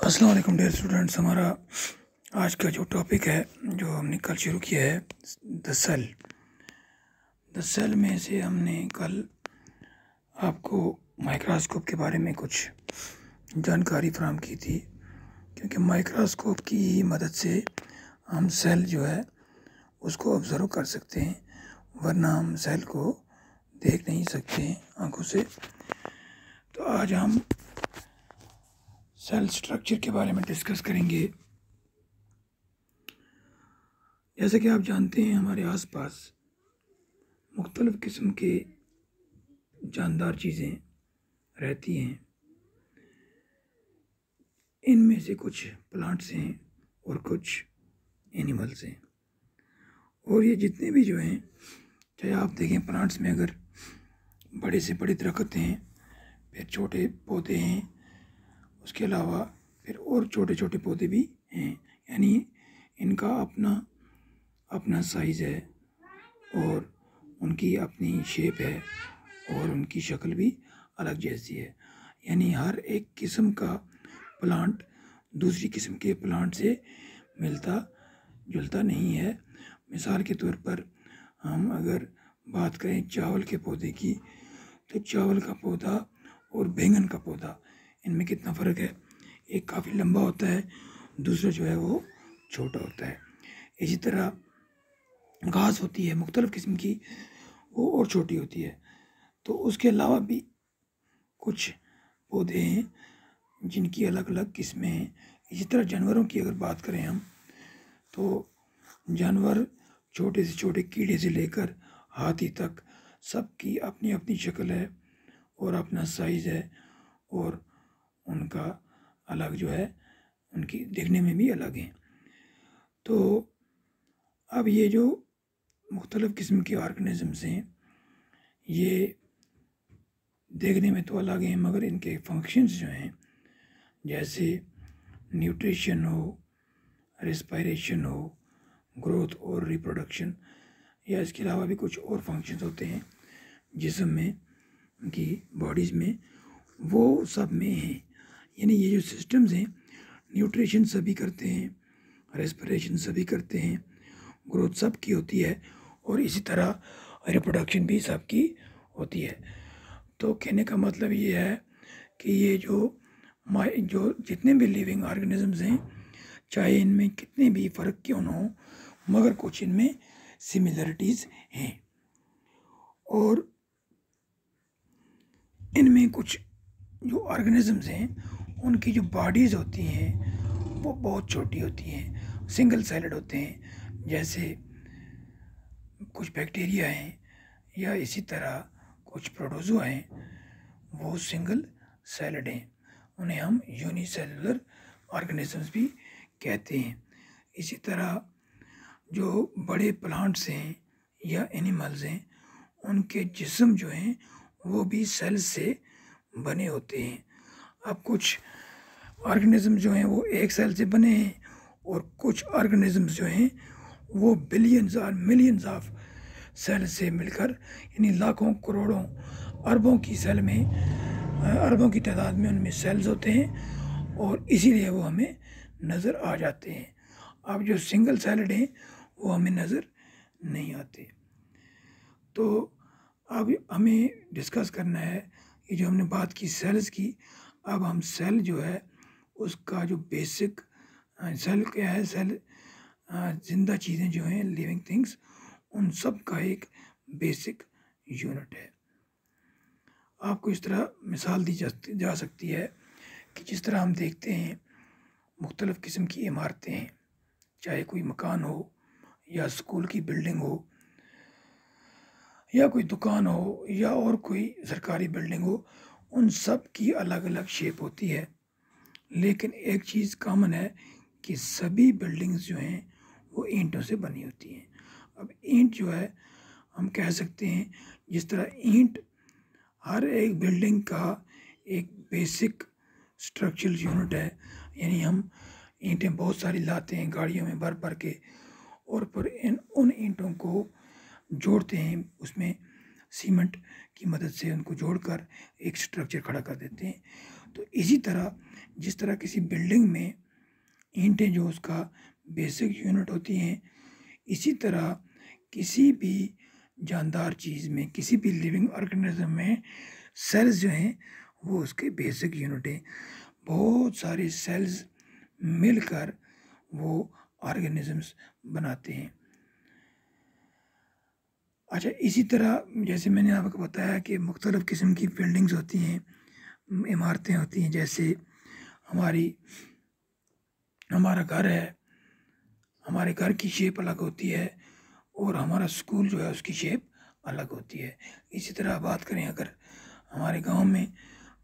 अस्सलाम वालेकुम dear students. हमारा आज का जो टॉपिक है जो हमने कल शुरू किया है द सेल में से हमने कल आपको माइक्रोस्कोप के बारे में कुछ जानकारी फराहम की थी, क्योंकि माइक्रोस्कोप की मदद से हम सेल जो है उसको ऑब्ज़र्व कर सकते हैं, वरना हम सेल को देख नहीं सकते हैं आँखों से। तो आज हम सेल स्ट्रक्चर के बारे में डिस्कस करेंगे। जैसे कि आप जानते हैं, हमारे आसपास मुख्तलिफ़ किस्म के जानदार चीज़ें रहती हैं। इनमें से कुछ प्लांट्स हैं और कुछ एनिमल्स हैं। और ये जितने भी जो हैं, चाहे आप देखें प्लांट्स में अगर बड़े से बड़े दरख्त हैं, फिर छोटे पौधे हैं, उसके अलावा फिर और छोटे छोटे पौधे भी हैं, यानी इनका अपना अपना साइज़ है और उनकी अपनी शेप है और उनकी शक्ल भी अलग जैसी है। यानी हर एक किस्म का प्लांट दूसरी किस्म के प्लांट से मिलता जुलता नहीं है। मिसाल के तौर पर हम अगर बात करें चावल के पौधे की, तो चावल का पौधा और बैंगन का पौधा, इनमें कितना फ़र्क है। एक काफ़ी लंबा होता है, दूसरा जो है वो छोटा होता है। इसी तरह घास होती है मुख्तलिफ़ किस्म की, वो और छोटी होती है। तो उसके अलावा भी कुछ पौधे हैं जिनकी अलग अलग किस्में हैं। इसी तरह जानवरों की अगर बात करें हम, तो जानवर छोटे से छोटे कीड़े से लेकर हाथी तक सबकी अपनी अपनी शक्ल है और अपना साइज़ है, और उनका अलग जो है, उनकी दिखने में भी अलग हैं। तो अब ये जो मुख्तलिफ़ किस्म के ऑर्गेनिज़म्स हैं, ये देखने में तो अलग हैं, मगर इनके फंक्शंस जो हैं, जैसे न्यूट्रिशन हो, रेस्पिरेशन हो, ग्रोथ और रिप्रोडक्शन, या इसके अलावा भी कुछ और फंक्शंस होते हैं जिस्म में, उनकी बॉडीज़ में, वो सब में हैं। यानी ये जो सिस्टम्स हैं, न्यूट्रिशन सभी करते हैं, रेस्पिरेशन सभी करते हैं, ग्रोथ सब की होती है, और इसी तरह रिप्रोडक्शन भी सबकी होती है। तो कहने का मतलब ये है कि ये जो जितने भी लिविंग ऑर्गेनिजम्स हैं, चाहे इनमें कितने भी फ़र्क क्यों ना हो, मगर कुछ इनमें सिमिलरिटीज़ हैं। और इनमें कुछ जो ऑर्गेनिजम्स हैं, उनकी जो बॉडीज़ होती हैं वो बहुत छोटी होती हैं, सिंगल सेलेड होते हैं। जैसे कुछ बैक्टीरिया हैं, या इसी तरह कुछ प्रोटोज़ोआ हैं, वो सिंगल सेलेड हैं। उन्हें हम यूनिसेलुलर ऑर्गेनिजम्स भी कहते हैं। इसी तरह जो बड़े प्लांट्स हैं या एनिमल्स हैं, उनके जिस्म जो हैं वो भी सेल्स से बने होते हैं। अब कुछ ऑर्गेनिज्म जो हैं वो एक सेल से बने हैं, और कुछ ऑर्गेनिजम्स जो हैं वो बिलियंस और मिलियंस ऑफ सेल से मिलकर, यानी लाखों करोड़ों अरबों की सेल में, अरबों की तादाद में उनमें सेल्स होते हैं, और इसीलिए वो हमें नज़र आ जाते हैं। अब जो सिंगल सेलेड हैं वो हमें नज़र नहीं आते। तो अब हमें डिस्कस करना है, ये जो हमने बात की सेल्स की, अब हम सेल जो है उसका जो बेसिक सेल क्या है, सेल जिंदा चीज़ें जो हैं, लिविंग थिंग्स, उन सब का एक बेसिक यूनिट है। आपको इस तरह मिसाल दी जा सकती है कि जिस तरह हम देखते हैं मुख्तलिफ़ किस्म की इमारतें हैं, चाहे कोई मकान हो, या स्कूल की बिल्डिंग हो, या कोई दुकान हो, या और कोई सरकारी बिल्डिंग हो, उन सब की अलग अलग शेप होती है। लेकिन एक चीज़ कॉमन है कि सभी बिल्डिंग्स जो हैं वो ईंटों से बनी होती हैं। अब ईंट जो है, हम कह सकते हैं जिस तरह ईंट हर एक बिल्डिंग का एक बेसिक स्ट्रक्चरल यूनिट है, यानी हम ईंटें बहुत सारी लाते हैं गाड़ियों में भर भर के, और फिर उन ईंटों को जोड़ते हैं, उसमें सीमेंट की मदद से उनको जोड़कर एक स्ट्रक्चर खड़ा कर देते हैं। तो इसी तरह जिस तरह किसी बिल्डिंग में ईंटें जो उसका बेसिक यूनिट होती हैं, इसी तरह किसी भी जानदार चीज़ में, किसी भी लिविंग ऑर्गेनिज्म में सेल्स जो हैं वो उसके बेसिक यूनिट हैं। बहुत सारे सेल्स मिलकर वो ऑर्गेनिजम्स बनाते हैं। अच्छा, इसी तरह जैसे मैंने आपको बताया कि मुख्तलिफ़ किस्म की बिल्डिंग्स होती हैं, इमारतें होती हैं। जैसे हमारा घर है, हमारे घर की शेप अलग होती है और हमारा स्कूल जो है उसकी शेप अलग होती है। इसी तरह बात करें अगर हमारे गांव में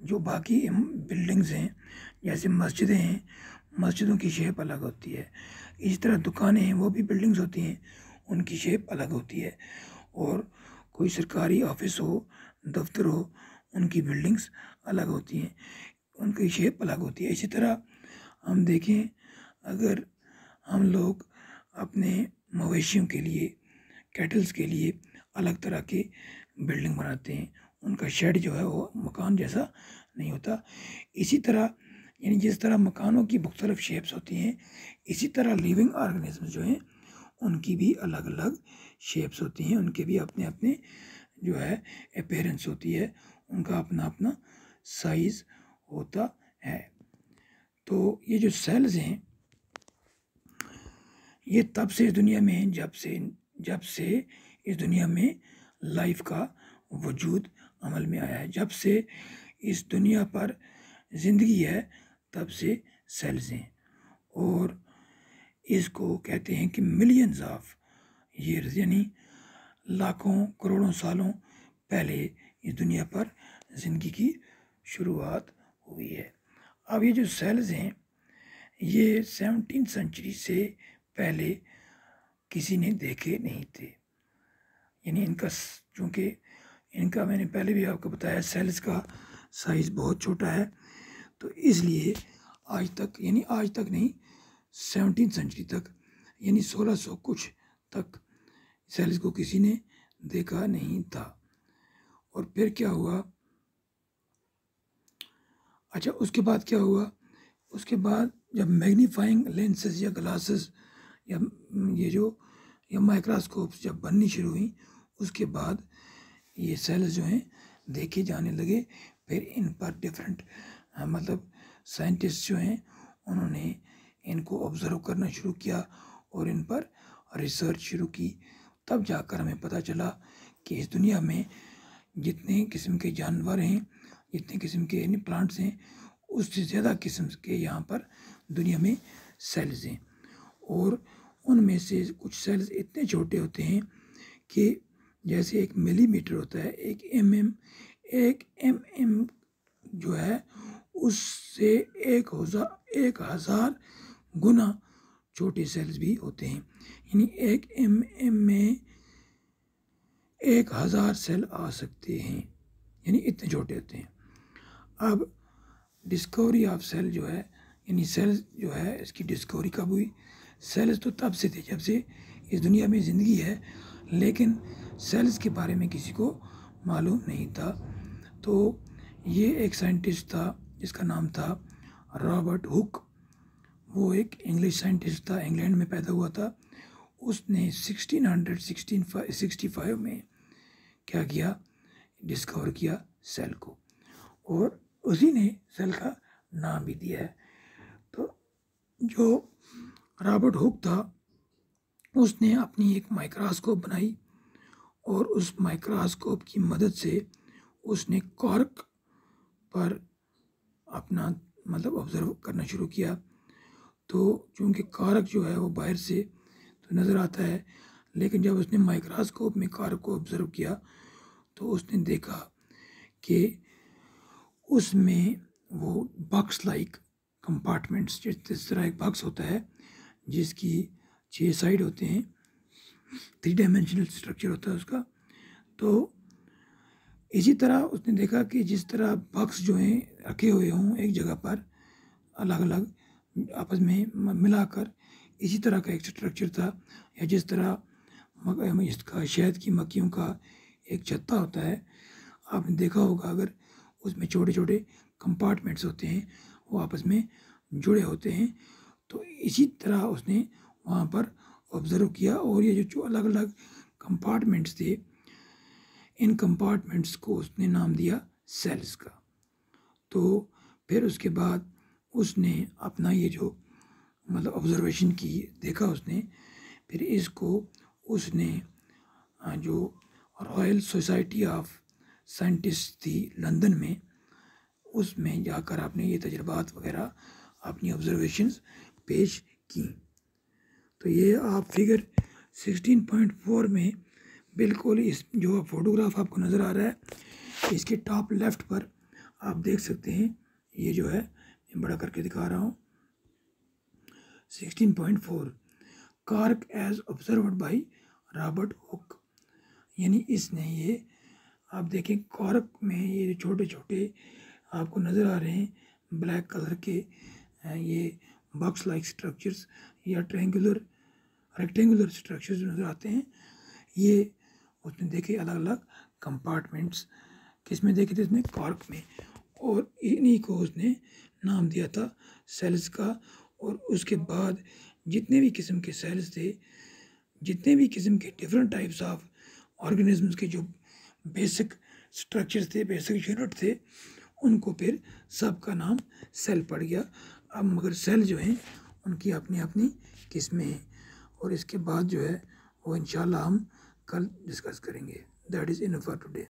जो बाकी बिल्डिंग्स हैं, जैसे मस्जिदें हैं, मस्जिदों की शेप अलग होती है। इसी तरह दुकानें हैं, वो भी बिल्डिंग्स होती हैं, उनकी शेप अलग होती है। और कोई सरकारी ऑफिस हो, दफ्तर हो, उनकी बिल्डिंग्स अलग होती हैं, उनकी शेप अलग होती है। इसी तरह हम देखें, अगर हम लोग अपने मवेशियों के लिए, कैटल्स के लिए अलग तरह के बिल्डिंग बनाते हैं, उनका शेड जो है वो मकान जैसा नहीं होता। इसी तरह यानी जिस तरह मकानों की मुख्तलिफ शेप्स होती हैं, इसी तरह लिविंग ऑर्गेनिज्म जो हैं उनकी भी अलग अलग शेप्स होती हैं, उनके भी अपने अपने जो है अपीयरेंस होती है, उनका अपना अपना साइज होता है। तो ये जो सेल्स हैं ये तब से इस दुनिया में, जब से इस दुनिया में लाइफ का वजूद अमल में आया है, जब से इस दुनिया पर ज़िंदगी है, तब से सेल्स हैं। और इसको कहते हैं कि मिलियंस ऑफ ईयर्स, यानी लाखों करोड़ों सालों पहले इस दुनिया पर ज़िंदगी की शुरुआत हुई है। अब ये जो सेल्स हैं ये 17वीं सेंचुरी से पहले किसी ने देखे नहीं थे। यानी चूँकि इनका मैंने पहले भी आपको बताया सेल्स का साइज़ बहुत छोटा है, तो इसलिए आज तक नहीं, 17वीं सेंचुरी तक, यानी 1600 कुछ तक सेल्स को किसी ने देखा नहीं था। और फिर क्या हुआ? अच्छा, उसके बाद क्या हुआ? उसके बाद जब मैग्नीफाइंग लेंसेज या ग्लासेस या माइक्रोस्कोप्स जब बननी शुरू हुई, उसके बाद ये सेल्स जो हैं देखे जाने लगे। फिर इन पर डिफरेंट मतलब साइंटिस्ट जो हैं उन्होंने इनको ऑब्जर्व करना शुरू किया और इन पर रिसर्च शुरू की। तब जाकर हमें पता चला कि इस दुनिया में जितने किस्म के जानवर हैं, जितने किस्म के प्लांट्स हैं, उससे ज़्यादा किस्म के यहाँ पर दुनिया में सेल्स हैं। और उनमें से कुछ सेल्स इतने छोटे होते हैं कि जैसे 1 मिलीमीटर होता है, 1 mm जो है उससे 1000 गुना छोटे सेल्स भी होते हैं। यानी 1 mm में 1000 सेल आ सकते हैं, यानी इतने छोटे होते हैं। अब डिस्कवरी ऑफ सेल जो है, यानी सेल्स जो है इसकी डिस्कवरी कब हुई? सेल्स तो तब से थे जब से इस दुनिया में ज़िंदगी है, लेकिन सेल्स के बारे में किसी को मालूम नहीं था। तो ये एक साइंटिस्ट था जिसका नाम था रॉबर्ट हुक। वो एक इंग्लिश साइंटिस्ट था, इंग्लैंड में पैदा हुआ था। उसने 1665 में क्या किया? डिस्कवर किया सेल को, और उसी ने सेल का नाम भी दिया है। तो जो रॉबर्ट हुक था उसने अपनी एक माइक्रोस्कोप बनाई और उस माइक्रोस्कोप की मदद से उसने कॉर्क पर अपना मतलब ऑब्जर्व करना शुरू किया। तो चूँकि कॉर्क जो है वो बाहर से तो नज़र आता है, लेकिन जब उसने माइक्रोस्कोप में कॉर्क को ऑब्जर्व किया तो उसने देखा कि उसमें वो बॉक्स लाइक कंपार्टमेंट्स, जिस तरह एक बॉक्स होता है जिसकी 6 साइड होते हैं, 3 डायमेंशनल स्ट्रक्चर होता है उसका। तो इसी तरह उसने देखा कि जिस तरह बॉक्स जो हैं रखे हुए हों एक जगह पर अलग अलग आपस में मिलाकर, इसी तरह का एक स्ट्रक्चर था। या जिस तरह इसका शहद की मक्खियों का एक छत्ता होता है, आपने देखा होगा, अगर उसमें छोटे छोटे कंपार्टमेंट्स होते हैं, वो आपस में जुड़े होते हैं। तो इसी तरह उसने वहाँ पर ऑब्ज़र्व किया, और ये जो अलग अलग कंपार्टमेंट्स थे, इन कंपार्टमेंट्स को उसने नाम दिया सेल्स का। तो फिर उसके बाद उसने अपना ये जो मतलब ऑब्जर्वेशन की, देखा उसने, फिर इसको उसने जो रॉयल सोसाइटी ऑफ साइंटिस्ट थी लंदन में, उसमें जाकर आपने ये तजुर्बात वगैरह अपनी ऑब्जर्वेशंस पेश की। तो ये आप फिगर 16.4 में बिल्कुल इस जो फोटोग्राफ आपको नज़र आ रहा है, इसके टॉप लेफ्ट पर आप देख सकते हैं, ये जो है मैं बड़ा करके दिखा रहा हूँ, 16.4 cork as observed by Robert Hooke. यानी इसने ये, आप देखें कॉर्क में ये छोटे छोटे आपको नज़र आ रहे हैं ब्लैक कलर के, ये बॉक्स लाइक स्ट्रक्चर्स या रेक्टेंगुलर स्ट्रक्चर्स नज़र आते हैं। ये उसने देखे अलग अलग कंपार्टमेंट्स, किस में देखे थे उसने, कॉर्क में, और इन्हीं को उसने नाम दिया था सेल्स का। और उसके बाद जितने भी किस्म के सेल्स थे, जितने भी किस्म के डिफरेंट टाइप्स ऑफ ऑर्गेनिजम्स के जो बेसिक स्ट्रक्चर्स थे, बेसिक यूनिट थे, उनको फिर सबका नाम सेल पड़ गया। अब मगर सेल जो हैं उनकी अपनी अपनी किस्में हैं, और इसके बाद जो है वो इंशाल्लाह हम कल डिस्कस करेंगे। That is enough for today.